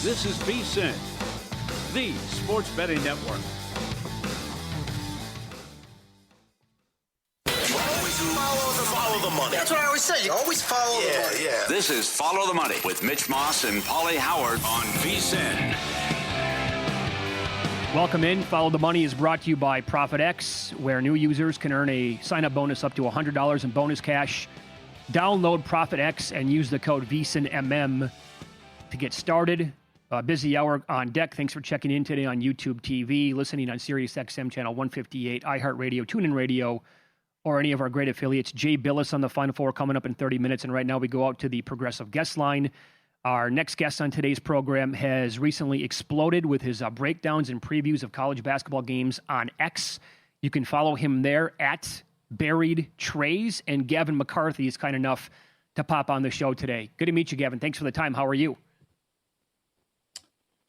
This is VSiN, the sports betting network. Follow the money. That's what I always say. You always follow the money. Yeah. This is Follow the Money with Mitch Moss and Pauly Howard on VSiN. Welcome in. Follow the Money is brought to you by ProfitX, where new users can earn a sign-up bonus up to $100 in bonus cash. Download ProfitX and use the code VSiNMM to get started. Busy hour on deck. Thanks for checking in today on YouTube TV, listening on Sirius XM channel 158, iHeartRadio, TuneIn Radio, or any of our great affiliates. Jay Bilas on the Final Four coming up in 30 minutes. And right now we go out to the Progressive guest line. Our next guest on today's program has recently exploded with his breakdowns and previews of college basketball games on X. You can follow him there at Buried Trays. And Gavin McCarthy is kind enough to pop on the show today. Good to meet you, Gavin. Thanks for the time. How are you?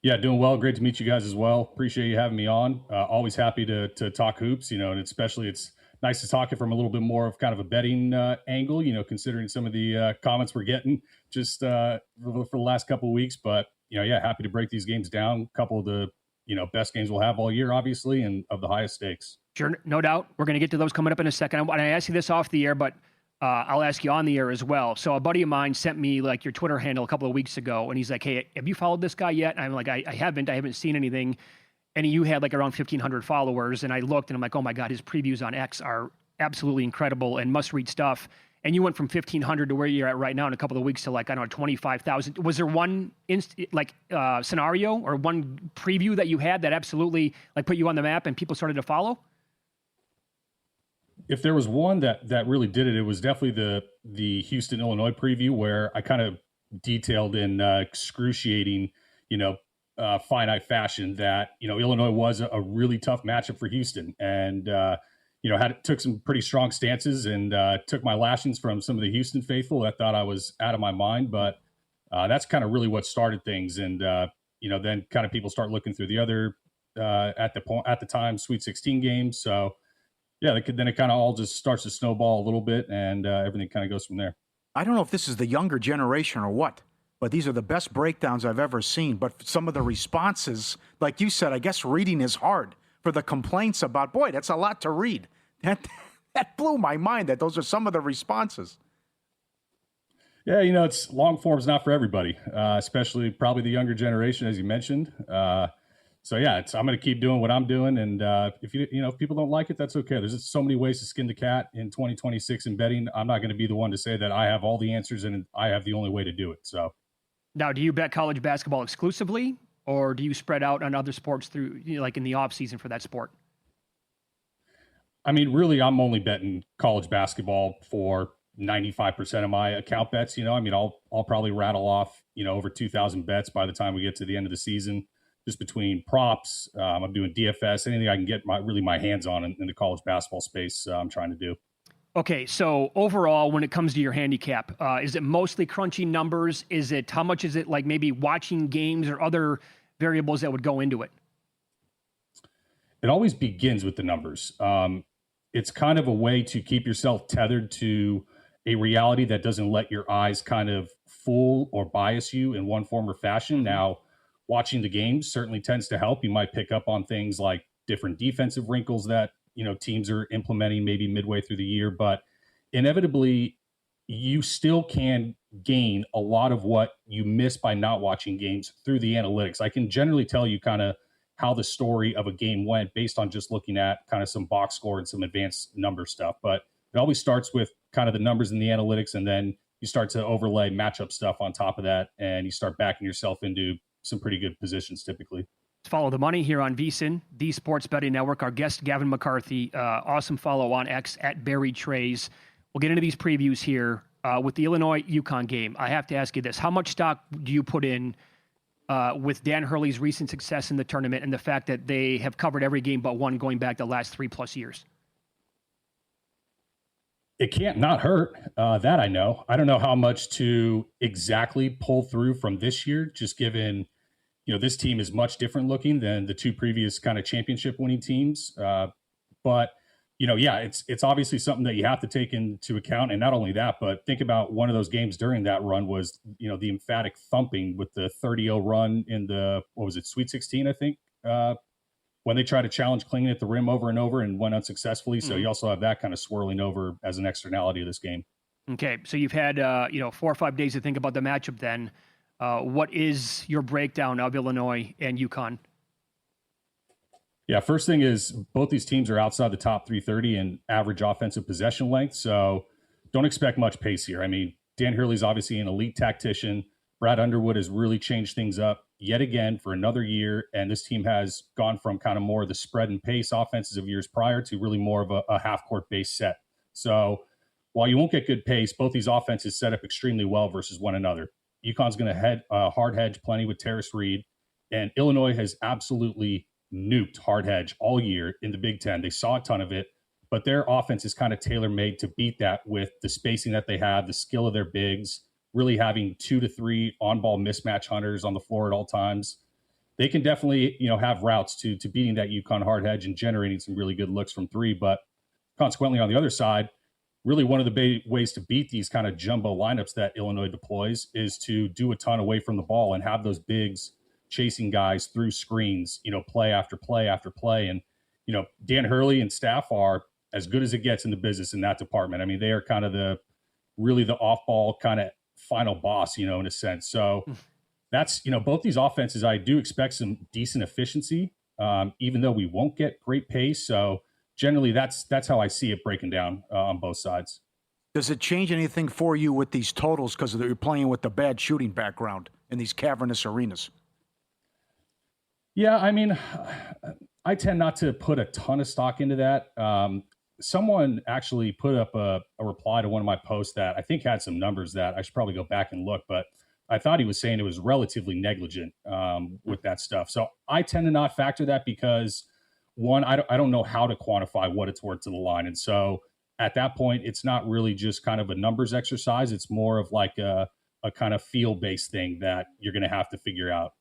Yeah, doing well. Great to meet you guys as well. Appreciate you having me on. Always happy to talk hoops, and especially it's nice to talk it from a little bit more of kind of a betting angle, considering some of the comments we're getting just for the last couple of weeks. But, happy to break these games down. A couple of the, best games we'll have all year, obviously, and of the highest stakes. Sure, no doubt. We're going to get to those coming up in a second. I want to ask you this off the air, but I'll ask you on the air as well. So a buddy of mine sent me your Twitter handle a couple of weeks ago, and he's like, "Hey, have you followed this guy yet?" And I'm like, I haven't seen anything. And you had around 1,500 followers, and I looked, and I'm like, oh my God, his previews on X are absolutely incredible and must-read stuff. And you went from 1,500 to where you're at right now in a couple of weeks to 25,000. Was there one scenario or one preview that you had that absolutely put you on the map and people started to follow? If there was one that really did it, it was definitely the Houston, Illinois preview, where I kind of detailed in excruciating, finite fashion that, Illinois was a really tough matchup for Houston, and, took some pretty strong stances and took my lashings from some of the Houston faithful that thought I was out of my mind. But that's kind of really what started things. And, then kind of people start looking through the other at the time Sweet 16 games. So, yeah, then it kind of all just starts to snowball a little bit, and everything kind of goes from there. I don't know if this is the younger generation or what, but these are the best breakdowns I've ever seen. But some of the responses, like you said, I guess reading is hard. For the complaints about, boy, that's a lot to read. That blew my mind that those are some of the responses. Yeah, it's long form's not for everybody, especially probably the younger generation, as you mentioned. So yeah, I'm going to keep doing what I'm doing, and if people don't like it, that's okay. There's just so many ways to skin the cat in 2026 in betting. I'm not going to be the one to say that I have all the answers and I have the only way to do it. So now, do you bet college basketball exclusively, or do you spread out on other sports through in the off season for that sport? I mean, really, I'm only betting college basketball for 95% of my account bets. I'll probably rattle off over 2,000 bets by the time we get to the end of the season. Just between props, I'm doing DFS, anything I can get my hands on in the college basketball space, I'm trying to do. Okay, so overall, when it comes to your handicap, is it mostly crunching numbers? How much is it maybe watching games or other variables that would go into it? It always begins with the numbers. It's kind of a way to keep yourself tethered to a reality that doesn't let your eyes kind of fool or bias you in one form or fashion. Now, watching the games certainly tends to help. You might pick up on things like different defensive wrinkles that, teams are implementing maybe midway through the year, but inevitably you still can gain a lot of what you miss by not watching games through the analytics. I can generally tell you kind of how the story of a game went based on just looking at kind of some box score and some advanced number stuff. But it always starts with kind of the numbers and the analytics, and then you start to overlay matchup stuff on top of that, and you start backing yourself into some pretty good positions typically. Follow the money here on VSiN, the Sports Betting Network. Our guest, Gavin McCarthy, awesome follow on X at Buried Trays. We'll get into these previews here with the Illinois-UConn game. I have to ask you this. How much stock do you put in with Dan Hurley's recent success in the tournament and the fact that they have covered every game but one going back the last 3+ years? It can't not hurt. That I know. I don't know how much to exactly pull through from this year, just given, this team is much different looking than the two previous kind of championship winning teams. But Yeah, it's obviously something that you have to take into account. And not only that, but think about one of those games during that run was, the emphatic thumping with the 30-0 run in the, what was it, Sweet 16, I think, when they tried to challenge Klingon at the rim over and over and went unsuccessfully. So you also have that kind of swirling over as an externality of this game. Okay, so you've had 4 or 5 days to think about the matchup then. What is your breakdown of Illinois and UConn? Yeah, first thing is both these teams are outside the top 330 in average offensive possession length, so don't expect much pace here. I mean, Dan Hurley's obviously an elite tactician. Brad Underwood has really changed things up yet again for another year, and this team has gone from kind of more of the spread and pace offenses of years prior to really more of a half-court base set. So while you won't get good pace, both these offenses set up extremely well versus one another. UConn's going to hard hedge plenty with Terrace Reed, and Illinois has absolutely nuked hard hedge all year in the Big Ten. They saw a ton of it, but their offense is kind of tailor-made to beat that with the spacing that they have, the skill of their bigs, really having 2 to 3 on-ball mismatch hunters on the floor at all times. They can definitely, have routes to beating that UConn hard hedge and generating some really good looks from three. But consequently, on the other side, really one of the ways to beat these kind of jumbo lineups that Illinois deploys is to do a ton away from the ball and have those bigs chasing guys through screens, play after play after play. And, Dan Hurley and staff are as good as it gets in the business in that department. I mean, they are kind of the off-ball kind of final boss, in a sense. So that's, both these offenses, I do expect some decent efficiency, even though we won't get great pace. So generally that's how I see it breaking down on both sides. Does it change anything for you with these totals because you're playing with the bad shooting background in these cavernous arenas? Yeah, I mean, I tend not to put a ton of stock into that. Someone actually put up a reply to one of my posts that I think had some numbers that I should probably go back and look, but I thought he was saying it was relatively negligent with that stuff. So I tend to not factor that because, one, I don't know how to quantify what it's worth to the line. And so at that point, it's not really just kind of a numbers exercise. It's more of like a kind of feel-based thing that you're going to have to figure out,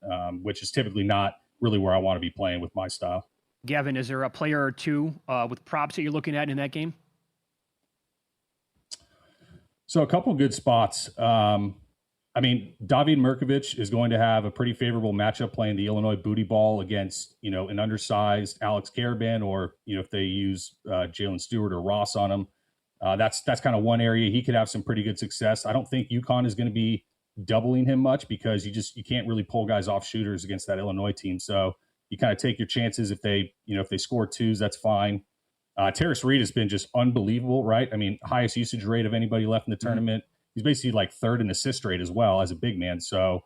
which is typically not really where I want to be playing with my style. Gavin, is there a player or two with props that you're looking at in that game? So a couple of good spots. I mean, David Mirkovic is going to have a pretty favorable matchup playing the Illinois booty ball against, an undersized Alex Karaban, or, if they use Jalen Stewart or Ross on him. That's kind of one area he could have some pretty good success. I don't think UConn is going to be doubling him much because you can't really pull guys off shooters against that Illinois team. So you kind of take your chances. If they score twos, that's fine. Terrace Reed has been just unbelievable, right? I mean, highest usage rate of anybody left in the tournament. He's basically like third in assist rate as well as a big man. So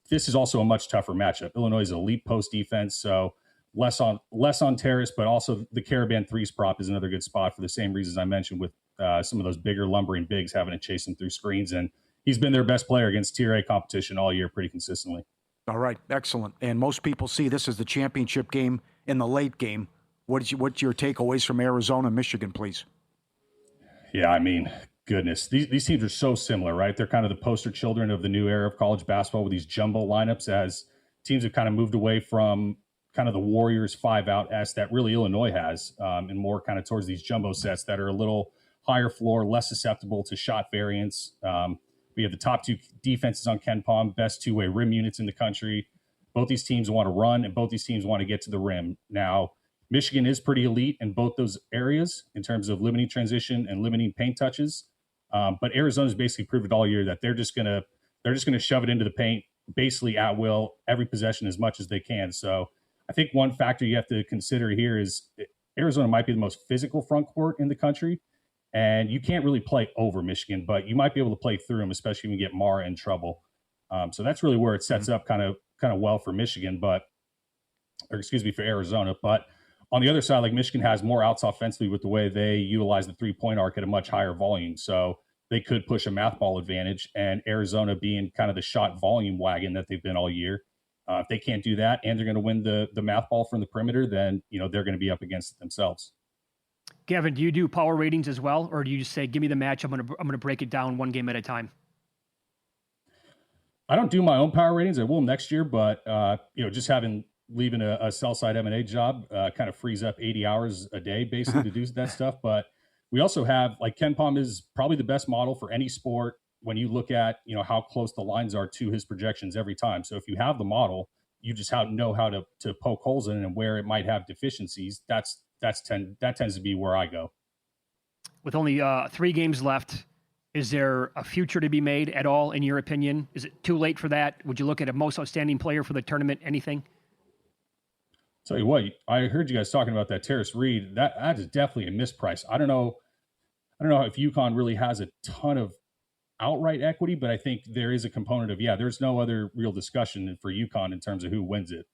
this is also a much tougher matchup. Illinois is elite post defense, so less on Terrace, but also the Karaban threes prop is another good spot for the same reasons I mentioned with some of those bigger lumbering bigs having to chase him through screens. And he's been their best player against Tier A competition all year pretty consistently. All right, excellent. And most people see this as the championship game in the late game. What's your takeaways from Arizona and Michigan, please? Yeah, I mean, goodness, these teams are so similar, right? They're kind of the poster children of the new era of college basketball with these jumbo lineups, as teams have kind of moved away from kind of the Warriors 5-out-esque that really Illinois has, and more kind of towards these jumbo sets that are a little higher floor, less susceptible to shot variance. We have the top two defenses on KenPom, best two-way rim units in the country. Both these teams want to run, and both these teams want to get to the rim. Now, Michigan is pretty elite in both those areas in terms of limiting transition and limiting paint touches. But Arizona's basically proved it all year that they're just gonna shove it into the paint basically at will, every possession as much as they can. So I think one factor you have to consider here is Arizona might be the most physical front court in the country. And you can't really play over Michigan, but you might be able to play through them, especially when you get Mara in trouble. So that's really where it sets up kind of well for Michigan, for Arizona. But on the other side, like Michigan has more outs offensively with the way they utilize the three-point arc at a much higher volume. So they could push a math ball advantage, and Arizona being kind of the shot volume wagon that they've been all year. If they can't do that and they're going to win the math ball from the perimeter, then, they're going to be up against it themselves. Gavin, do you do power ratings as well, or do you just say, give me the match, I'm going to break it down one game at a time? I don't do my own power ratings. I will next year, but just having leaving a sell-side M&A job kind of frees up 80 hours a day basically to do that stuff. But we also have, like, Ken Pom is probably the best model for any sport when you look at, how close the lines are to his projections every time. So if you have the model, you just know how to poke holes in it and where it might have deficiencies. That tends to be where I go. With only 3 games left, is there a future to be made at all, in your opinion? Is it too late for that? Would you look at a most outstanding player for the tournament? Anything? Tell you what, I heard you guys talking about that Terrace Reed. That is definitely a misprice. I don't know if UConn really has a ton of outright equity, but I think there is a component of, there's no other real discussion for UConn in terms of who wins it,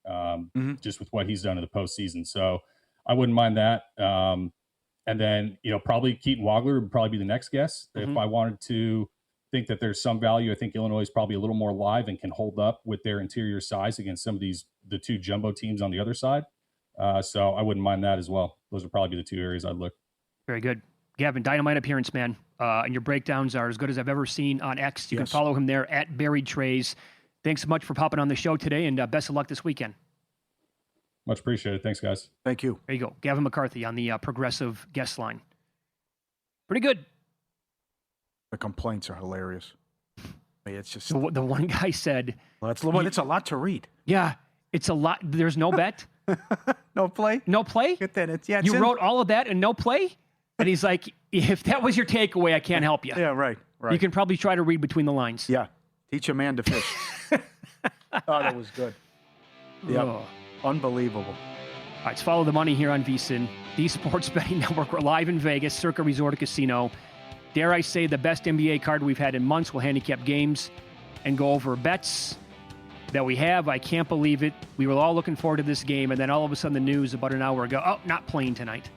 just with what he's done in the postseason. So I wouldn't mind that. And then, probably Keaton Wagler would probably be the next guess. If I wanted to think that there's some value, I think Illinois is probably a little more live and can hold up with their interior size against some of the 2 jumbo teams on the other side. So I wouldn't mind that as well. Those would probably be the 2 areas I'd look. Very good. Gavin, dynamite appearance, man. And your breakdowns are as good as I've ever seen on X. You can follow him there at Buried Trays. Thanks so much for popping on the show today, and best of luck this weekend. Much appreciated. Thanks, guys. Thank you. There you go. Gavin McCarthy on the Progressive guest line. Pretty good. The complaints are hilarious. It's just the one guy said, well, it's a lot to read. Yeah, it's a lot. There's no bet. No play. No play. Get that? You wrote all of that and no play. And he's like, if that was your takeaway, I can't help you. Yeah, right. You can probably try to read between the lines. Yeah. Teach a man to fish. Oh, that was good. Yeah. Oh. Unbelievable. All right, it's Follow the Money here on VSiN, the Sports Betting Network. We're live in Vegas, Circa Resort Casino. Dare I say the best NBA card we've had in months. We'll handicap games and go over bets that we have. I can't believe it. We were all looking forward to this game, and then all of a sudden the news about an hour ago, not playing tonight.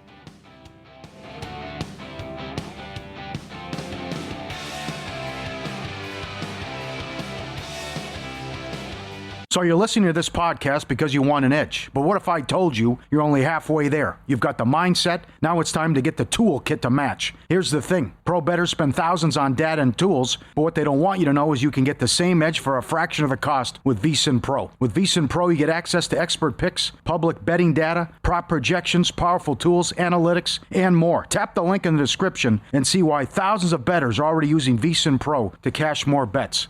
So you're listening to this podcast because you want an edge. But what if I told you you're only halfway there? You've got the mindset. Now it's time to get the toolkit to match. Here's the thing. Pro bettors spend thousands on data and tools, but what they don't want you to know is you can get the same edge for a fraction of the cost with VSiN Pro. With VSiN Pro, you get access to expert picks, public betting data, prop projections, powerful tools, analytics, and more. Tap the link in the description and see why thousands of bettors are already using VSiN Pro to cash more bets.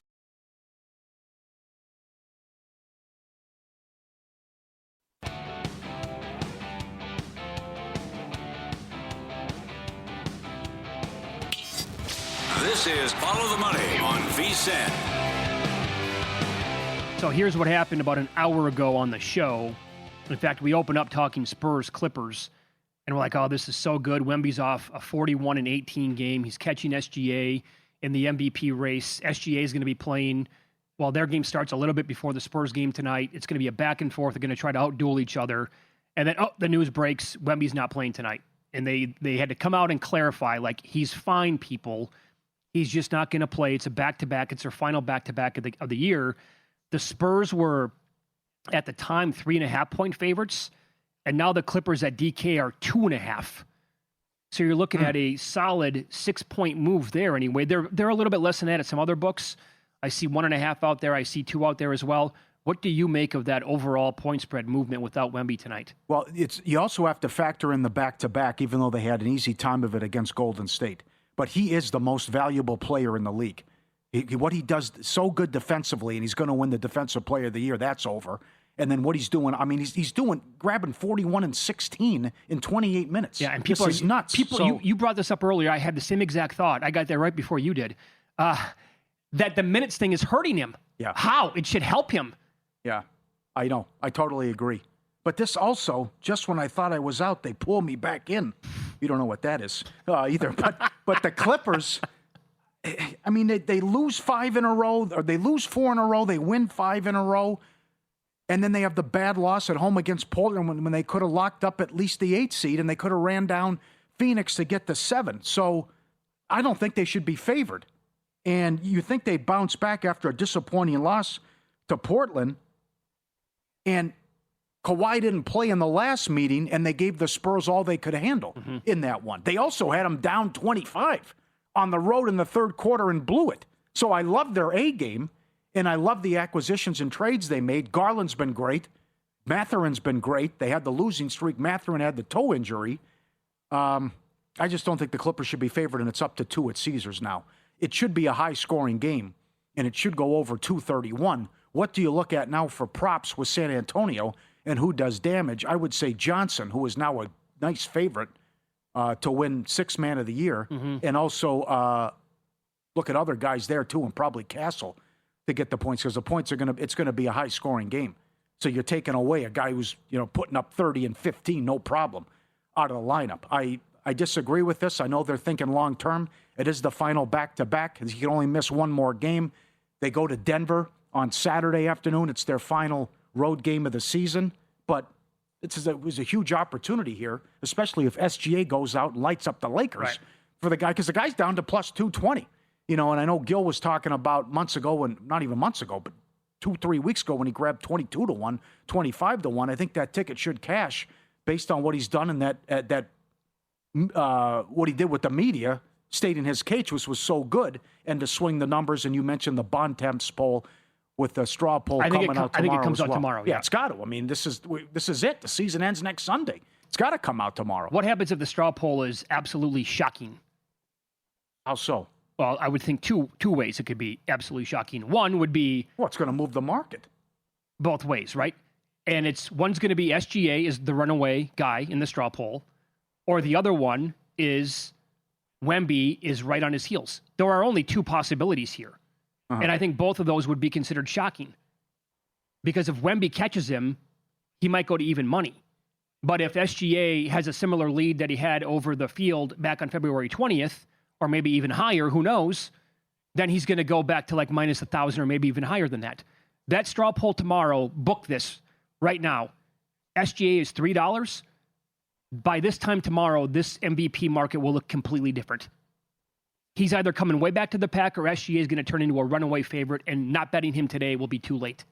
This is Follow the Money on VSiN. So here's what happened about an hour ago on the show. In fact, we opened up talking Spurs Clippers, and we're like, oh, this is so good. Wemby's off a 41-18 game. He's catching SGA in the MVP race. SGA is going to be playing, well, their game starts a little bit before the Spurs game tonight. It's going to be a back and forth. They're going to try to outduel each other. And then, the news breaks. Wemby's not playing tonight. And they had to come out and clarify, like, he's fine, people. He's just not going to play. It's a back-to-back. It's their final back-to-back of the year. The Spurs were, at the time, 3.5-point favorites, and now the Clippers at DK are 2.5. So you're looking at a solid 6-point move there anyway. They're a little bit less than that at some other books. I see 1.5 out there. I see 2 out there as well. What do you make of that overall point spread movement without Wemby tonight? Well, you also have to factor in the back-to-back, even though they had an easy time of it against Golden State. But he is the most valuable player in the league. What he does so good defensively, and he's going to win the Defensive Player of the Year, that's over. And then what he's doing, I mean, he's grabbing 41 and 16 in 28 minutes. Yeah, and this is nuts. You brought this up earlier. I had the same exact thought. I got there right before you did. That the minutes thing is hurting him. Yeah. How? It should help him. Yeah, I know. I totally agree. But this also, just when I thought I was out, they pull me back in. You don't know what that is either. But the Clippers, I mean, they lose 5 in a row, or they lose 4 in a row. They win 5 in a row. And then they have the bad loss at home against Portland when they could have locked up at least the 8th seed, and they could have ran down Phoenix to get the 7. So I don't think they should be favored. And you think they bounce back after a disappointing loss to Portland. And Kawhi didn't play in the last meeting, and they gave the Spurs all they could handle in that one. They also had them down 25 on the road in the third quarter and blew it. So I love their A game, and I love the acquisitions and trades they made. Garland's been great. Matherin's been great. They had the losing streak. Matherin had the toe injury. I just don't think the Clippers should be favored, and it's up to 2 at Caesars now. It should be a high-scoring game, and it should go over 231. What do you look at now for props with San Antonio, and who does damage? I would say Johnson, who is now a nice favorite to win Sixth Man of the Year, and also look at other guys there too, and probably Castle to get the points, because the points it's gonna be a high-scoring game. So you're taking away a guy who's putting up 30 and 15, no problem, out of the lineup. I disagree with this. I know they're thinking long term. It is the final back-to-back. He can only miss one more game. They go to Denver on Saturday afternoon. It's their final road game of the season. But it was a huge opportunity here, especially if SGA goes out and lights up the Lakers for the guy, because the guy's down to plus 220. And I know Gil was talking about months ago, and not even months ago, but 2-3 weeks ago when he grabbed 22-1, 25-1. I think that ticket should cash based on what he's done in that what he did with the media, stating his case was so good, and to swing the numbers. And you mentioned the Bond Temps poll with the straw poll coming out tomorrow. I think it comes out well. tomorrow. Yeah, it's got to. I mean, this is it. The season ends next Sunday. It's got to come out tomorrow. What happens if the straw poll is absolutely shocking? How so? Well, I would think two ways it could be absolutely shocking. One would be... Well, it's going to move the market. Both ways, right? And one's going to be SGA is the runaway guy in the straw poll, or the other one is Wemby is right on his heels. There are only 2 possibilities here. And I think both of those would be considered shocking. Because if Wemby catches him, he might go to even money. But if SGA has a similar lead that he had over the field back on February 20th, or maybe even higher, who knows, then he's going to go back to like minus 1,000 or maybe even higher than that. That straw poll tomorrow, book this right now. SGA is $3. By this time tomorrow, this MVP market will look completely different. He's either coming way back to the pack, or SGA is going to turn into a runaway favorite, and not betting him today will be too late.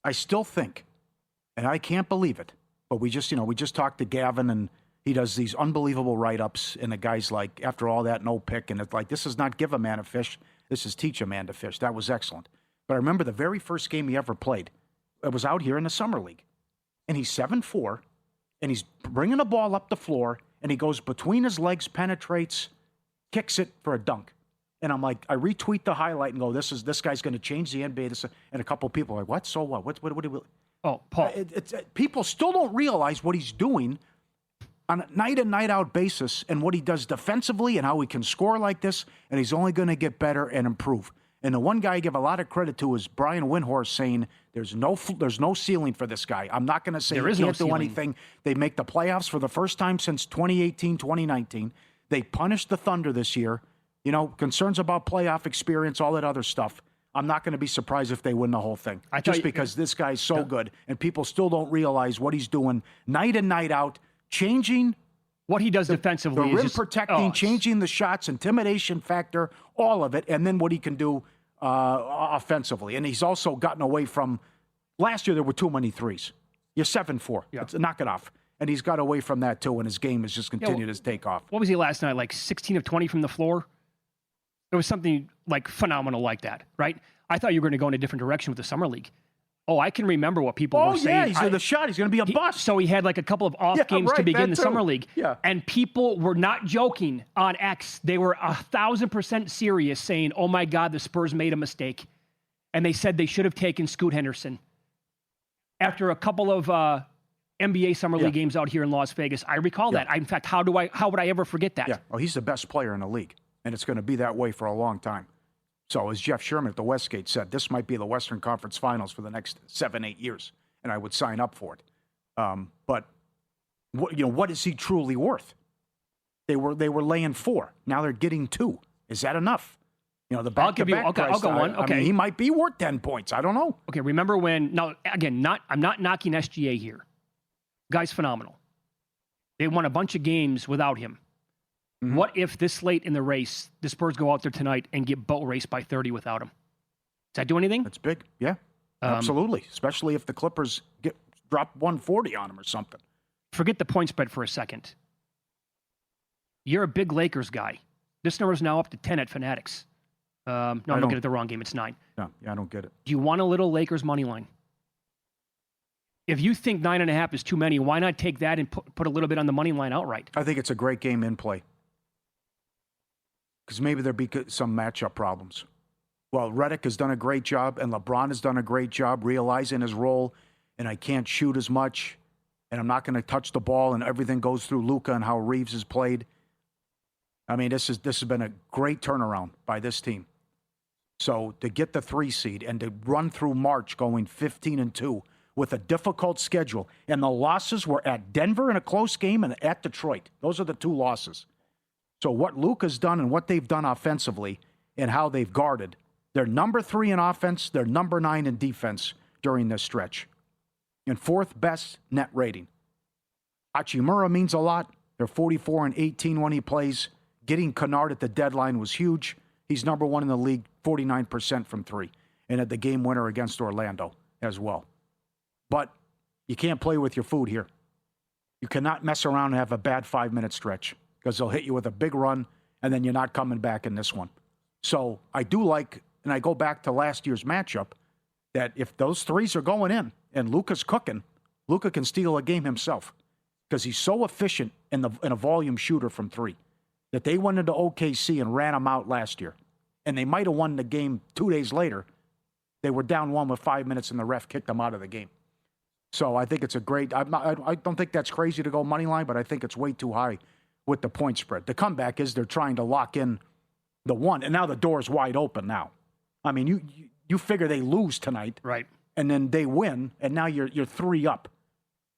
I still think, and I can't believe it, but we just talked to Gavin, and he does these unbelievable write-ups, and the guy's like, after all that, no pick, and it's like, this is not give a man a fish, this is teach a man to fish. That was excellent. But I remember the very first game he ever played. It was out here in the Summer League, and he's 7'4", and he's bringing the ball up the floor, and he goes between his legs, penetrates, kicks it for a dunk. And I'm like, I retweet the highlight and go, this guy's going to change the NBA. And a couple people are like, what? So what? What do we... Oh, Paul. People still don't realize what he's doing on a night in, night out basis, and what he does defensively, and how he can score like this, and he's only going to get better and improve. And the one guy I give a lot of credit to is Brian Windhorst, saying there's no ceiling for this guy. I'm not going to say he can't do anything. They make the playoffs for the first time since 2018, 2019. They punished the Thunder this year. Concerns about playoff experience, all that other stuff. I'm not going to be surprised if they win the whole thing. Because this guy's so good, and people still don't realize what he's doing night in, night out, changing what he does defensively. The rim protecting, changing the shots, intimidation factor, all of it, and then what he can do offensively. And he's also gotten away from, last year there were too many threes. You're 7'4". Yeah. Knock it off. And he's got away from that too, and his game has just continued his takeoff. What was he last night? Like 16 of 20 from the floor? It was something like phenomenal like that, right? I thought you were going to go in a different direction with the Summer League. Oh, I can remember what people were saying. Oh, yeah, he's in the shot. He's going to be a bust. So he had like a couple of off games to begin the Summer League. Yeah. And people were not joking on X. They were 1,000% serious, saying, oh my God, the Spurs made a mistake. And they said they should have taken Scoot Henderson. After a couple of NBA Summer League games out here in Las Vegas, I recall that. In fact, how would I ever forget that? Yeah. Oh, he's the best player in the league, and it's going to be that way for a long time. So as Jeff Sherman at the Westgate said, this might be the Western Conference Finals for the next 7-8 years, and I would sign up for it. But what is he truly worth? They were laying 4. Now they're getting 2. Is that enough? The back-to-back I'll go one. Okay. I mean, he might be worth 10 points. I don't know. Okay, remember when? Now again, I'm not knocking SGA here. Guy's phenomenal. They won a bunch of games without him. Mm-hmm. What if this late in the race, the Spurs go out there tonight and get boat raced by 30 without him? Does that do anything? That's big. Yeah, absolutely. Especially if the Clippers drop 140 on them or something. Forget the point spread for a second. You're a big Lakers guy. This number is now up to 10 at Fanatics. No, I'm looking at the wrong game. It's 9. Yeah, I don't get it. Do you want a little Lakers money line? if you think 9.5 is too many, why not take that and put a little bit on the money line outright? I think it's a great game in play. Because maybe there'll be some matchup problems. Well, Redick has done a great job, and LeBron has done a great job realizing his role, and I can't shoot as much, and I'm not going to touch the ball, and everything goes through Luka and how Reeves has played. I mean, this has been a great turnaround by this team. So to get the 3 seed and to run through March going 15-2 with a difficult schedule, and the losses were at Denver in a close game and at Detroit. Those are the 2 losses. So what Luka's done and what they've done offensively and how they've guarded, they're number 3 in offense, they're number 9 in defense during this stretch. And 4th best net rating. Hachimura means a lot. They're 44-18 when he plays. Getting Kennard at the deadline was huge. He's number 1 in the league, 49% from 3. And at the game winner against Orlando as well. But you can't play with your food here. You cannot mess around and have a bad 5-minute stretch because they'll hit you with a big run, and then you're not coming back in this one. So I do like, and I go back to last year's matchup, that if those 3s are going in and Luka's cooking, Luka can steal a game himself because he's so efficient in a volume shooter from 3 that they went into OKC and ran him out last year. And they might have won the game 2 days later. They were down 1 with 5 minutes, and the ref kicked them out of the game. So I think it's a great, I don't think that's crazy to go money line, but I think it's way too high with the point spread. The comeback is they're trying to lock in the 1, and now the door's wide open now. I mean, you figure they lose tonight, right? And then they win, and now you're 3 up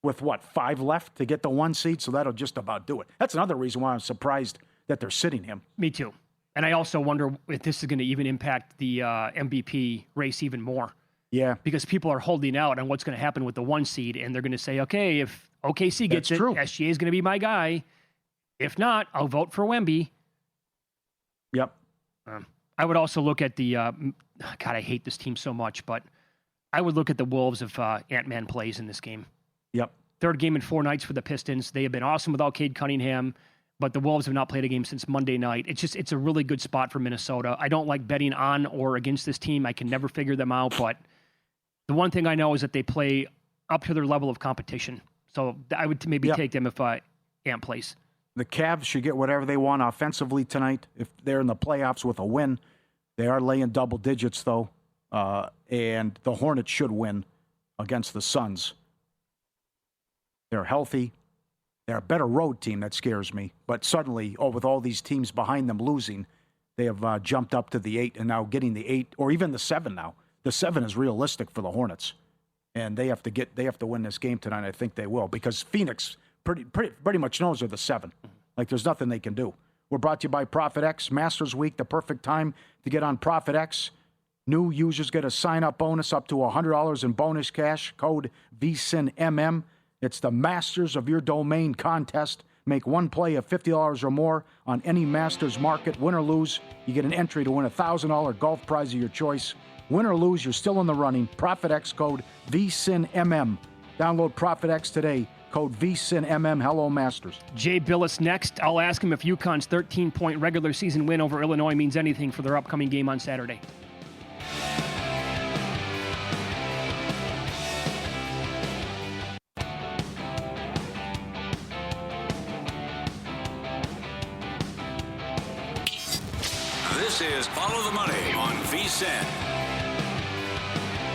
with 5 left to get the 1 seed, so that'll just about do it. That's another reason why I'm surprised that they're sitting him. Me too. And I also wonder if this is going to even impact the MVP race even more. Yeah. Because people are holding out on what's going to happen with the 1 seed, and they're going to say, okay, if OKC gets it, SGA is going to be my guy. If not, I'll vote for Wemby. Yep. I would also look at the, God, I hate this team so much, but I would look at the Wolves if Ant-Man plays in this game. Yep. 3rd game in 4 nights for the Pistons. They have been awesome without Cade Cunningham, but the Wolves have not played a game since Monday night. It's a really good spot for Minnesota. I don't like betting on or against this team. I can never figure them out, but the one thing I know is that they play up to their level of competition. So I would maybe take them if Ant plays. The Cavs should get whatever they want offensively tonight. If they're in the playoffs with a win, they are laying double digits, though. And the Hornets should win against the Suns. They're healthy. They're a better road team. That scares me. But suddenly, with all these teams behind them losing, they have jumped up to the 8 and now getting the 8 or even the 7 now. The 7 is realistic for the Hornets. And they have to win this game tonight. I think they will because Phoenix pretty much knows they're the 7. Like there's nothing they can do. We're brought to you by Profit X. Masters Week, the perfect time to get on Profit X. New users get a sign-up bonus up to $100 in bonus cash. Code VSINMM. It's the Masters of Your Domain contest. Make one play of $50 or more on any Masters market. Win or lose, you get an entry to win a $1,000 golf prize of your choice. Win or lose, you're still in the running. Profit X code VSINMM. Download Profit X today. Code VSINMM. Hello, Masters. Jay Bilas next. I'll ask him if UConn's 13-point regular season win over Illinois means anything for their upcoming game on Saturday. This is Follow the Money on VSIN.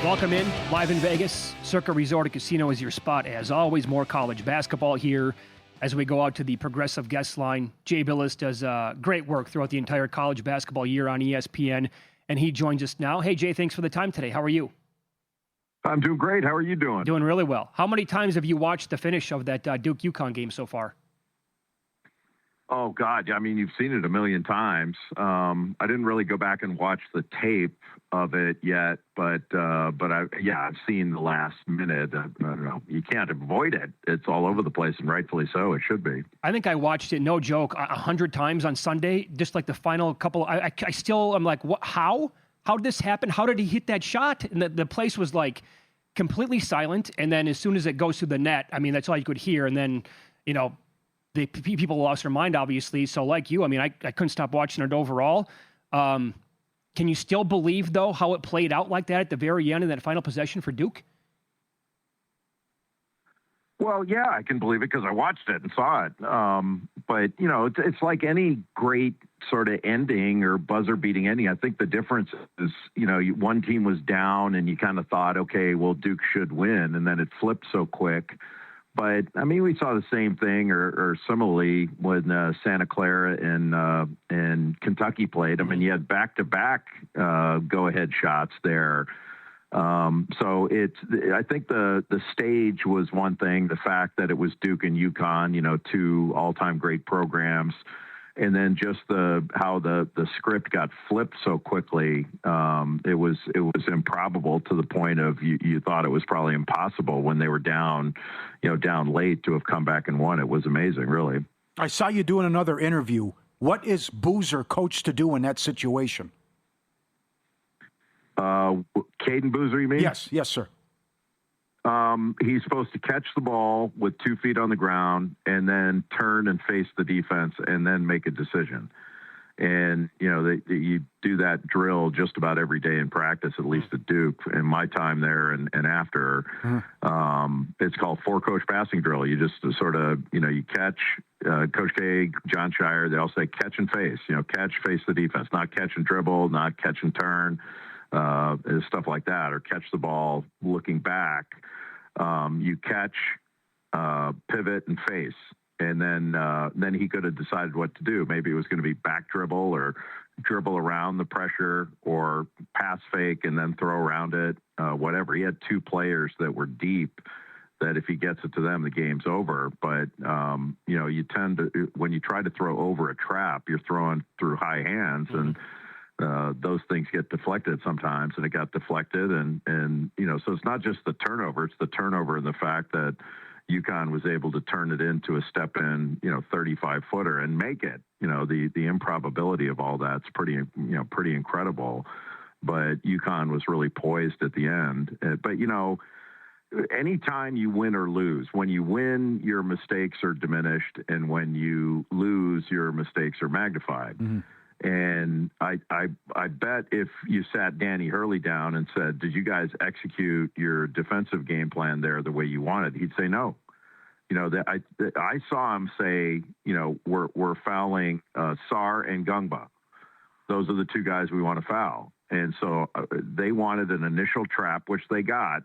Welcome in, live in Vegas. Circa Resort and Casino is your spot. As always, more college basketball here as we go out to the progressive guest line. Jay Bilas does great work throughout the entire college basketball year on ESPN, and he joins us now. Hey, Jay, thanks for the time today. How are you? I'm doing great. How are you doing? Doing really well. How many times have you watched the finish of that Duke-UConn game so far? Oh, God. I mean, you've seen it a million times. I didn't really go back and watch the tape of it yet, but I've seen the last minute. I don't know. You can't avoid it. It's all over the place, and rightfully so. It should be. I think I watched it, no joke, 100 times on Sunday, just like the final couple. I still, I'm like, what? How did this happen? How did he hit that shot? And the place was like completely silent. And then as soon as it goes through the net, I mean, that's all you could hear. And then, the people lost their mind, obviously. So like you, I mean, I couldn't stop watching it overall. Can you still believe, though, how it played out like that at the very end in that final possession for Duke? Well, yeah, I can believe it because I watched it and saw it. But, you know, it's like any great sort of ending or buzzer-beating ending. I think the difference is, you know, one team was down and you kind of thought, okay, well, Duke should win, and then it flipped so quick. But, I mean, we saw the same thing or similarly when Santa Clara and Kentucky played. I mean, you had back-to-back go-ahead shots there. So I think the stage was one thing, the fact that it was Duke and UConn, you know, two all-time great programs, and then just how the script got flipped so quickly. It was improbable to the point of you thought it was probably impossible when they were down late to have come back and won. It was amazing, really. I saw you doing another interview. What is Boozer coached to do in that situation? Caden Boozer, you mean? Yes, sir. He's supposed to catch the ball with 2 feet on the ground and then turn and face the defense and then make a decision. And, you know, you do that drill just about every day in practice, at least at Duke. In my time there and after, it's called 4-coach passing drill. You just sort of, you know, you catch, Coach K, John Shire, they all say catch and face, you know, catch, face the defense, not catch and dribble, not catch and turn. Stuff like that, or catch the ball looking back. You catch, pivot, and face, and then he could have decided what to do. Maybe it was going to be back dribble or dribble around the pressure, or pass fake and then throw around it. Whatever. He had 2 players that were deep. That if he gets it to them, the game's over. But you know, you tend to, when you try to throw over a trap, you're throwing through high hands and. Those things get deflected sometimes, and it got deflected. And, you know, so it's not just the turnover, it's the turnover and the fact that UConn was able to turn it into a step in, you know, 35-footer and make it. You know, the improbability of all that's pretty incredible. But UConn was really poised at the end. But, you know, anytime you win or lose, when you win, your mistakes are diminished, and when you lose, your mistakes are magnified. Mm-hmm. And I bet if you sat Danny Hurley down and said, did you guys execute your defensive game plan there the way you wanted? He'd say no. You know, I saw him say, you know, we're fouling Sar and Gungba. Those are the 2 guys we want to foul. And so they wanted an initial trap, which they got.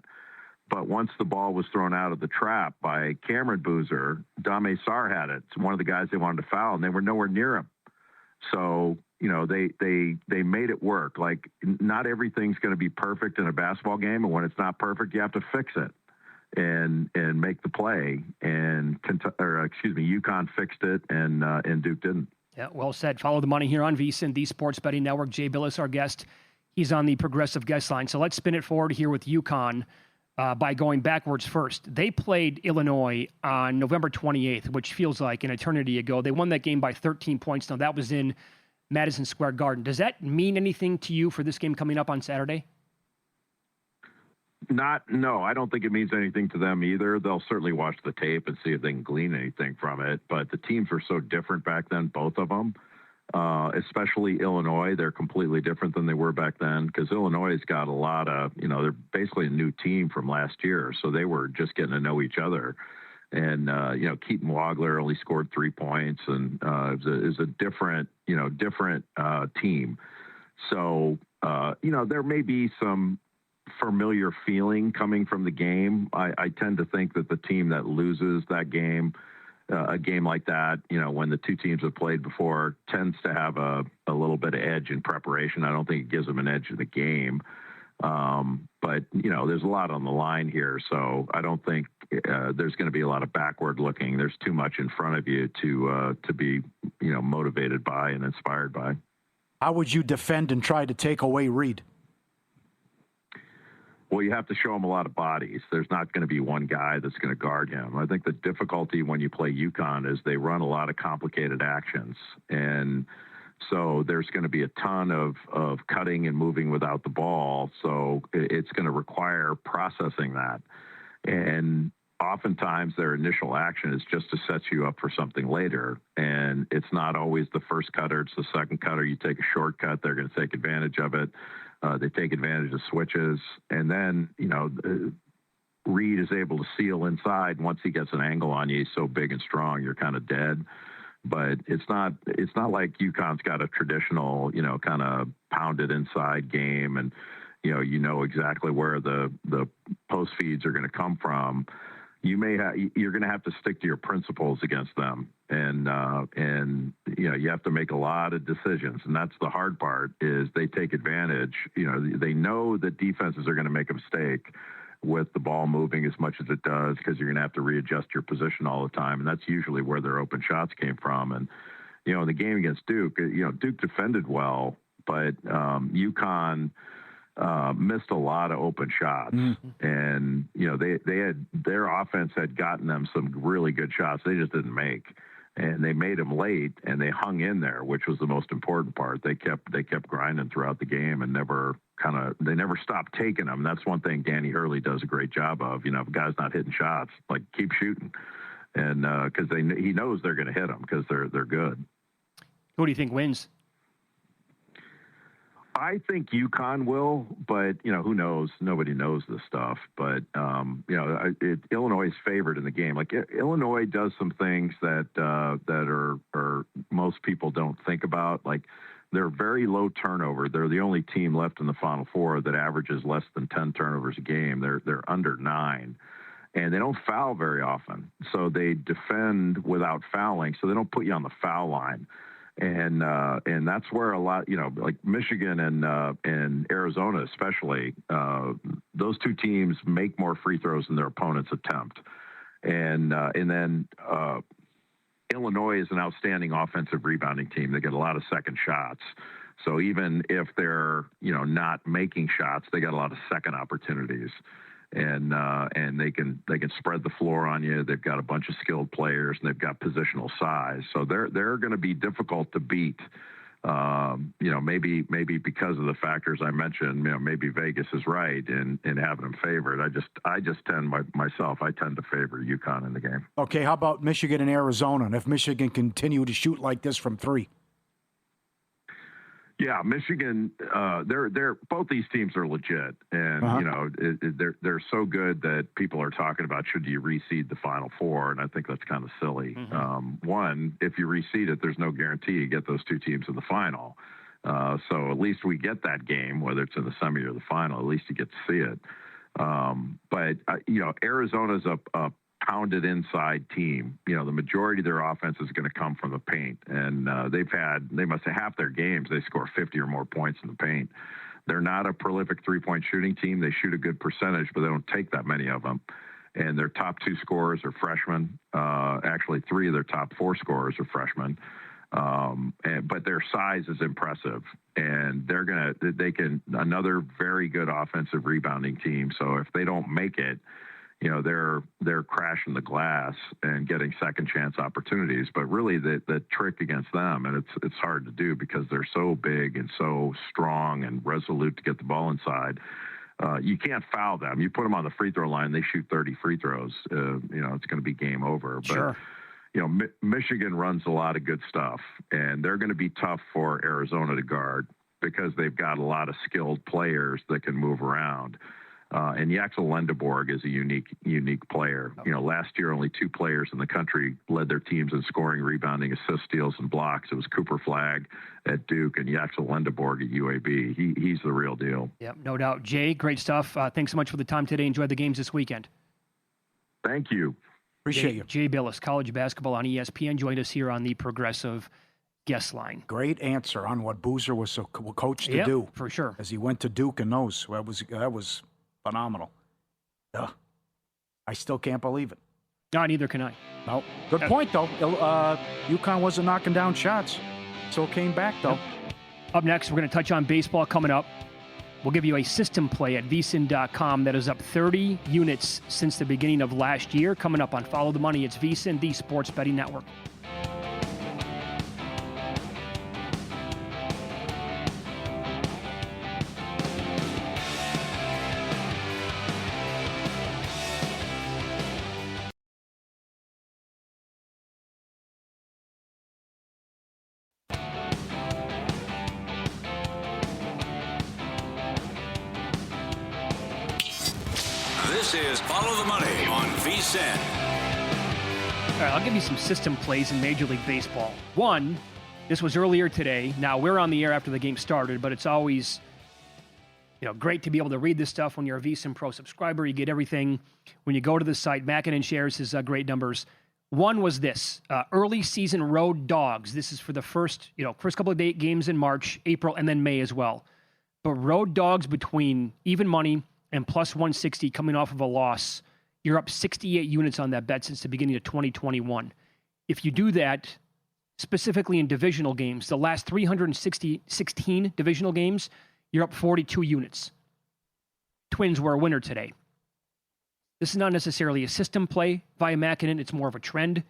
But once the ball was thrown out of the trap by Cameron Boozer, Dame Sar had it. It's one of the guys they wanted to foul, and they were nowhere near him. So, you know, they made it work. Like, not everything's going to be perfect in a basketball game, and when it's not perfect, you have to fix it and make the play. And UConn fixed it, and Duke didn't. Yeah, well said. Follow the money here on VSiN, the Sports Betting Network. Jay Bilas, our guest, he's on the progressive guest line. So let's spin it forward here with UConn. By going backwards first. They played Illinois on November 28th, which feels like an eternity ago. They won that game by 13 points. Now, that was in Madison Square Garden. Does that mean anything to you for this game coming up on Saturday? No, I don't think it means anything to them either. They'll certainly watch the tape and see if they can glean anything from it. But the teams were so different back then, both of them. Especially Illinois, they're completely different than they were back then, because Illinois has got a lot of, you know, they're basically a new team from last year. So they were just getting to know each other. And, you know, Keaton Wagler only scored 3 points, and it was a different team. So, you know, there may be some familiar feeling coming from the game. I tend to think that the team that loses that game, a game like that, you know, when the 2 teams have played before, tends to have a little bit of edge in preparation. I don't think it gives them an edge in the game. But, you know, there's a lot on the line here. So I don't think there's going to be a lot of backward looking. There's too much in front of you to be, you know, motivated by and inspired by. How would you defend and try to take away Reed? Well, you have to show him a lot of bodies. There's not going to be one guy that's going to guard him. I think the difficulty when you play UConn is they run a lot of complicated actions. And so there's going to be a ton of cutting and moving without the ball. So it's going to require processing that. And oftentimes their initial action is just to set you up for something later. And it's not always the first cutter. It's the second cutter. You take a shortcut, they're going to take advantage of it. They take advantage of switches. And then, you know, Reed is able to seal inside. Once he gets an angle on you, he's so big and strong, you're kind of dead. But it's not like UConn's got a traditional, kind of pounded inside game, and you know exactly where the post feeds are going to come from. You're going to have to stick to your principles against them, and you have to make a lot of decisions, and that's the hard part. Is they take advantage. They know that defenses are going to make a mistake with the ball moving as much as it does, because you're going to have to readjust your position all the time, and that's usually where their open shots came from. And in the game against Duke, Duke defended well, but UConn missed a lot of open shots, and their offense had gotten them some really good shots they just didn't make, and they made them late, and they hung in there, which was the most important part. They kept grinding throughout the game and never stopped taking them. That's one thing Danny Hurley does a great job of. If a guy's not hitting shots, like, keep shooting, and because he knows they're going to hit them because they're good. Who do you think wins? I think UConn will, but who knows? Nobody knows this stuff. But Illinois is favored in the game. Like, Illinois does some things that are most people don't think about. Like, they're very low turnover. They're the only team left in the Final Four that averages less than 10 turnovers a game. They're under 9. And they don't foul very often. So they defend without fouling. So they don't put you on the foul line. And that's where a lot, like Michigan and Arizona especially, those two teams make more free throws than their opponents attempt. And then Illinois is an outstanding offensive rebounding team. They get a lot of second shots. So even if they're, not making shots, they got a lot of second opportunities. And they can spread the floor on you. They've got a bunch of skilled players, and they've got positional size. So they're going to be difficult to beat. Maybe because of the factors I mentioned. Maybe Vegas is right in having them favored. I just tend to favor UConn in the game. Okay, how about Michigan and Arizona? And if Michigan continue to shoot like this from 3? Yeah, Michigan. They're both these teams are legit, and they're so good that people are talking about, should you reseed the Final Four, and I think that's kind of silly. One, if you reseed it, there's no guarantee you get those two teams in the final. So at least we get that game, whether it's in the semi or the final. At least you get to see it. But Arizona's a pounded inside team. The majority of their offense is going to come from the paint, and they must have half their games they score 50 or more points in the paint. They're not a prolific 3-point shooting team. They shoot a good percentage, but they don't take that many of them. And their top 2 scorers are freshmen. Actually, 3 of their top 4 scorers are freshmen. But their size is impressive, and another very good offensive rebounding team. So if they don't make it, they're crashing the glass and getting second chance opportunities. But really the trick against them, and it's hard to do because they're so big and so strong and resolute to get the ball inside. You can't foul them. You put them on the free throw line, they shoot 30 free throws. It's going to be game over. Sure. But, Michigan runs a lot of good stuff, and they're going to be tough for Arizona to guard because they've got a lot of skilled players that can move around. And Yaxel Lendeborg is a unique player. Last year, only 2 players in the country led their teams in scoring, rebounding, assists, steals, and blocks. It was Cooper Flagg at Duke and Yaxel Lendeborg at UAB. He's the real deal. Yep, no doubt. Jay, great stuff. Thanks so much for the time today. Enjoy the games this weekend. Thank you. Appreciate you. Jay Bilas, college basketball on ESPN, joined us here on the Progressive guest line. Great answer on what Boozer was coached to do. For sure. As he went to Duke and those. That was phenomenal. I still can't believe it. No, neither can I. No. Good point, though. UConn wasn't knocking down shots. Still came back, though. Yep. Up next, we're going to touch on baseball coming up. We'll give you a system play at vsin.com that is up 30 units since the beginning of last year. Coming up on Follow the Money, it's vsin, the sports betting network. This is Follow the Money on VSiN. All right, I'll give you some system plays in Major League Baseball. One, this was earlier today. Now, we're on the air after the game started, but it's always great to be able to read this stuff when you're a VSiN Pro subscriber. You get everything when you go to the site. Mackinnon shares his great numbers. One was this, early season road dogs. This is for the first couple of games in March, April, and then May as well. But road dogs between even money and plus 160 coming off of a loss, you're up 68 units on that bet since the beginning of 2021. If you do that, specifically in divisional games, the last 316 divisional games, you're up 42 units. Twins were a winner today. This is not necessarily a system play via Mackinnon. It's more of a trend.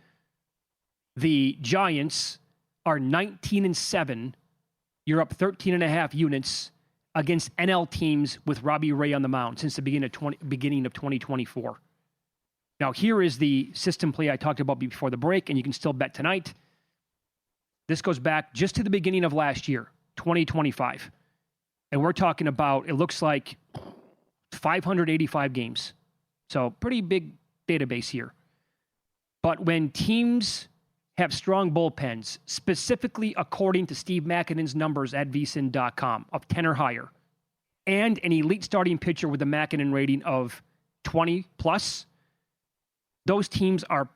The Giants are 19-7. You're up 13.5 units against NL teams with Robbie Ray on the mound since the beginning of 2024. Now, here is the system play I talked about before the break, and you can still bet tonight. This goes back just to the beginning of last year, 2025. And we're talking about, it looks like 585 games. So pretty big database here. But when teams have strong bullpens, specifically according to Steve Mackinnon's numbers at vsin.com of 10 or higher, and an elite starting pitcher with a Mackinnon rating of 20 plus, those teams are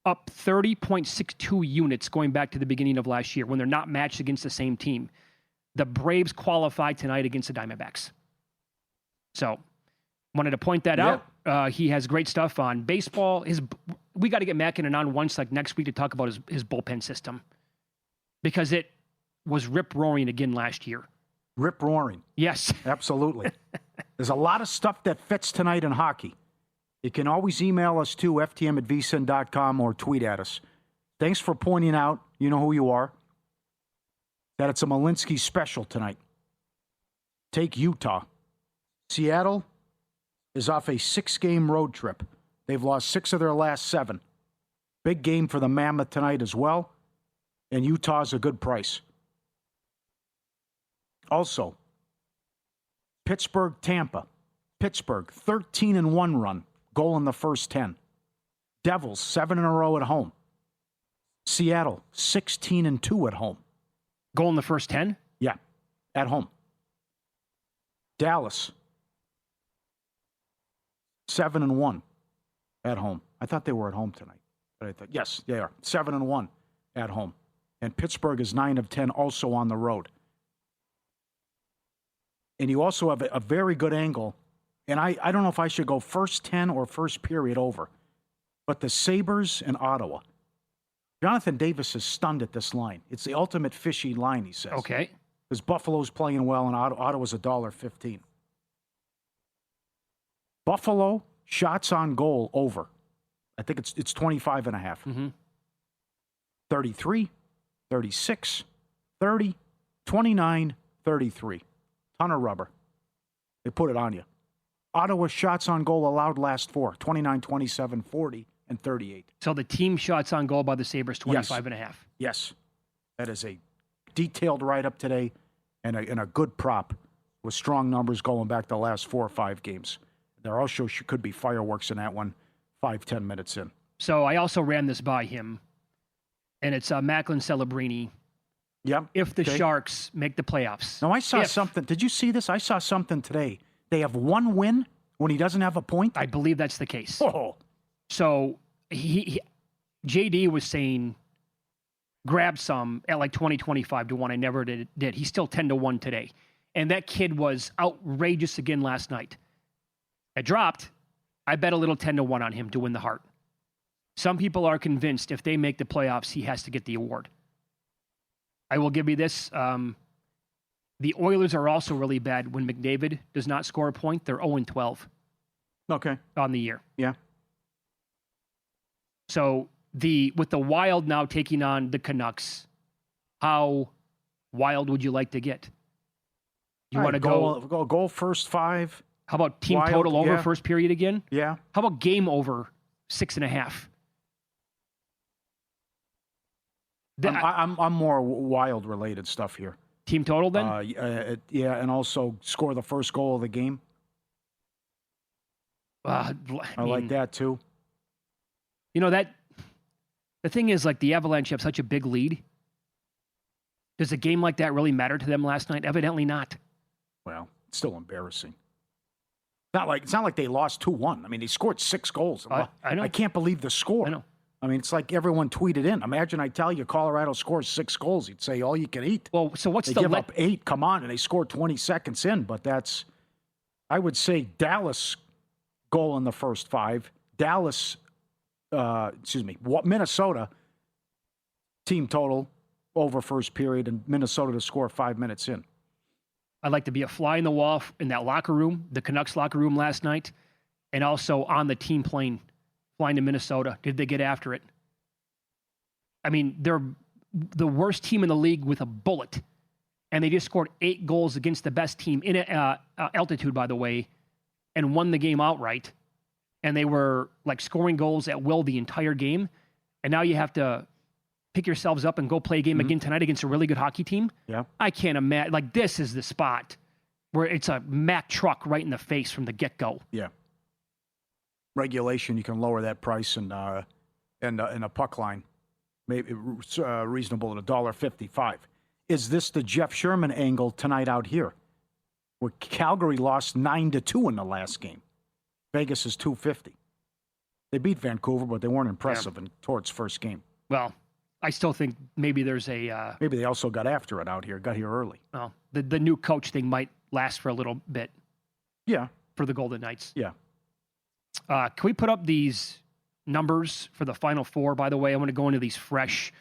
up 30.62 units going back to the beginning of last year when they're not matched against the same team. The Braves qualified tonight against the Diamondbacks. So, wanted to point that out. He has great stuff on baseball. We got to get Mackinnon on once, like next week, to talk about his bullpen system, because it was rip-roaring again last year. Rip-roaring. Yes. Absolutely. There's a lot of stuff that fits tonight in hockey. You can always email us too, ftm@vsin.com, or tweet at us. Thanks for pointing out, you know who you are, that it's a Malinsky special tonight. Take Utah. Seattle is off a 6-game road trip. They've lost 6 of their last 7. Big game for the Mammoth tonight as well. And Utah's a good price. Also, Pittsburgh, Tampa. Pittsburgh, 13-1 run. Goal in the first 10. Devils, 7 in a row at home. Seattle, 16-2 at home. Goal in the first 10? Yeah, at home. Dallas, 7-1 at home. I thought they were at home tonight. But I thought, yes, they are. 7-1 at home. And Pittsburgh is 9 of 10 also on the road. And you also have a very good angle. And I don't know if I should go first 10 or first period over. But the Sabres and Ottawa. Jonathan Davis is stunned at this line. It's the ultimate fishy line, he says. Okay. Because Buffalo's playing well and Ottawa's $1.15. Buffalo, shots on goal over. I think it's 25.5. Mm-hmm. 33, 36, 30, 29, 33. Ton of rubber. They put it on you. Ottawa shots on goal allowed last 4. 29, 27, 40, and 38. So the team shots on goal by the Sabres, 25.5. Yes. That is a detailed write-up today and a good prop with strong numbers going back the last 4 or 5 games. There also could be fireworks in that one 5-10 minutes in. So I also ran this by him, and it's Macklin Celebrini. Yep. If the Sharks make the playoffs. Now, I saw something. Did you see this? I saw something today. They have 1 win when he doesn't have a point? I believe that's the case. Oh. So JD was saying grab some at like 20-25 to 1. I never did. He's still 10-1 today. And that kid was outrageous again last night. It dropped. I bet a little 10-1 on him to win the Hart. Some people are convinced if they make the playoffs, he has to get the award. I will give you this. The Oilers are also really bad when McDavid does not score a point. They're 0-12. Okay. On the year. Yeah. So with the Wild now taking on the Canucks, how wild would you like to get? You want to go first 5? How about team Wild, total over first period again? Yeah. How about game over 6.5? I'm more Wild related stuff here. Team total then? Yeah, and also score the first goal of the game. I like that too. You know, the thing is, like, the Avalanche have such a big lead. Does a game like that really matter to them last night? Evidently not. Well, it's still embarrassing. It's not like they lost 2-1. I mean, they scored 6 goals. I know. I can't believe the score. I know. I mean, it's like everyone tweeted in. Imagine I tell you Colorado scores 6 goals. You'd say all you can eat. Well, so what's they give up 8? Come on, and they scored 20 seconds in. But that's, I would say, Dallas goal in the first 5. Minnesota team total over first period, and Minnesota to score 5 minutes in. I'd like to be a fly in the wall in that locker room, the Canucks locker room last night, and also on the team plane flying to Minnesota. Did they get after it? I mean, they're the worst team in the league with a bullet, and they just scored 8 goals against the best team in altitude, by the way, and won the game outright. And they were like scoring goals at will the entire game. And now you have to pick yourselves up and go play a game again tonight against a really good hockey team. Yeah. I can't imagine. Like, this is the spot where it's a Mack truck right in the face from the get-go. Yeah. Regulation, you can lower that price in a puck line. Maybe reasonable at $1.55. Is this the Jeff Sherman angle tonight out here, where Calgary lost 9-2 in the last game? Vegas is $2.50. They beat Vancouver, but they weren't impressive in Tort's first game. Well, I still think maybe there's a... maybe they also got after it out here, got here early. Well, the new coach thing might last for a little bit. Yeah. For the Golden Knights. Yeah. Can we put up these numbers for the Final Four, by the way? I want to go into these fresh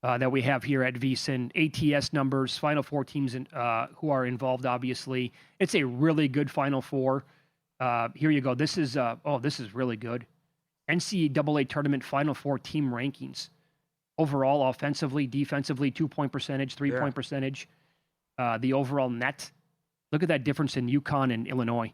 that we have here at VSiN. ATS numbers, Final Four teams who are involved, obviously. It's a really good Final Four. Here you go. This is really good. NCAA tournament Final Four team rankings. Overall, offensively, defensively, 2-point percentage, 3-point percentage. The overall net. Look at that difference in UConn and Illinois.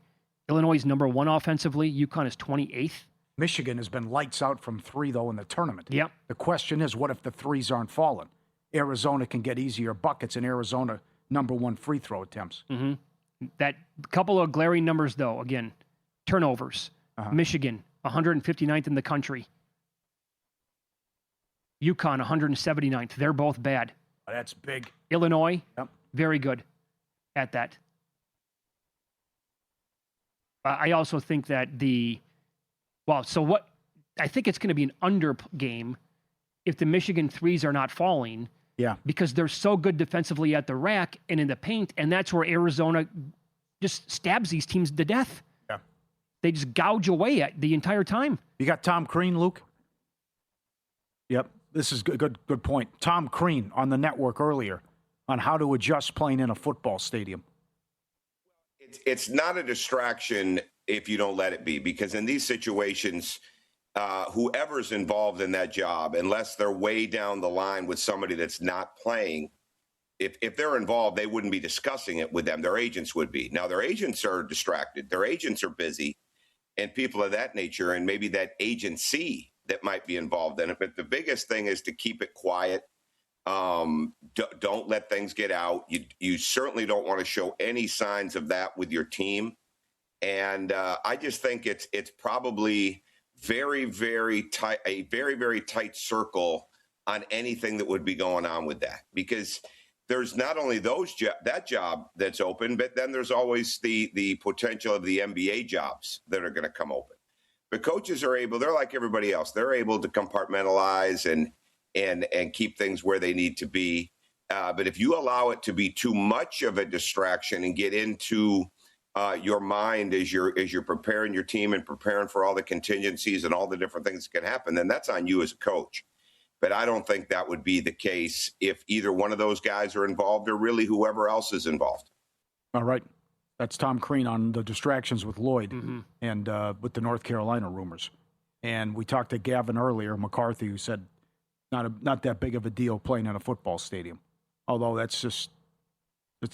Illinois is number 1 offensively. UConn is 28th. Michigan has been lights out from 3, though, in the tournament. Yep. The question is, what if the threes aren't falling? Arizona can get easier buckets, and Arizona number 1 free throw attempts. Mm-hmm. That couple of glaring numbers, though, again, turnovers. Michigan, 159th in the country. UConn, 179th. They're both bad. That's big. Illinois, very good at that. I also think that I think it's going to be an under game if the Michigan threes are not falling. Yeah. Because they're so good defensively at the rack and in the paint, and that's where Arizona just stabs these teams to death. Yeah. They just gouge away at the entire time. You got Tom Crean, Luke? Yep. This is good point. Tom Crean on the network earlier on how to adjust playing in a football stadium. It's not a distraction if you don't let it be, because in these situations, whoever's involved in that job, unless they're way down the line with somebody that's not playing, if they're involved, they wouldn't be discussing it with them. Their agents would be. Now, their agents are distracted. Their agents are busy, and people of that nature, and maybe that agency that might be involved in it. But the biggest thing is to keep it quiet. Don't let things get out. You certainly don't want to show any signs of that with your team. And I just think it's probably very, very tight, a very, very tight circle on anything that would be going on with that, because there's not only that job that's open, but then there's always the potential of the NBA jobs that are going to come open. But coaches are able, they're like everybody else. They're able to compartmentalize and keep things where they need to be. But if you allow it to be too much of a distraction and get into your mind as you're preparing your team and preparing for all the contingencies and all the different things that can happen, then that's on you as a coach. But I don't think that would be the case if either one of those guys are involved or really whoever else is involved. All right. That's Tom Crean on the distractions with Lloyd and with the North Carolina rumors. And we talked to Gavin earlier, McCarthy, who said not that big of a deal playing in a football stadium. Although it's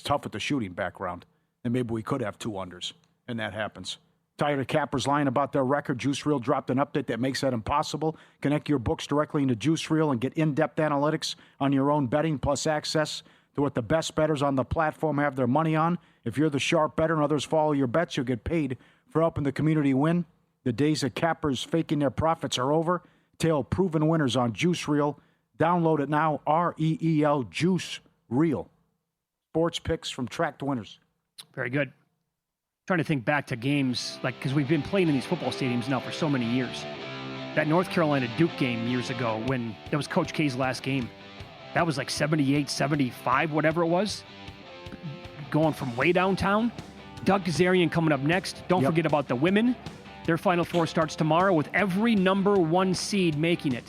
tough with the shooting background. And maybe we could have 2 unders, and that happens. Tired of Cappers lying about their record? Juice Reel dropped an update that makes that impossible. Connect your books directly into Juice Reel and get in-depth analytics on your own betting, plus access to what the best bettors on the platform have their money on. If you're the sharp bettor and others follow your bets, you'll get paid for helping the community win. The days of cappers faking their profits are over. Tail proven winners on Juice Reel. Download it now, REEL, Juice Reel. Sports picks from tracked winners. Very good. Trying to think back to games, because we've been playing in these football stadiums now for so many years. That North Carolina Duke game years ago, when that was Coach K's last game, that was like 78, 75, whatever it was. Going from way downtown. Doug Kazarian coming up next. Don't forget about the women. Their Final Four starts tomorrow with every number 1 seed making it.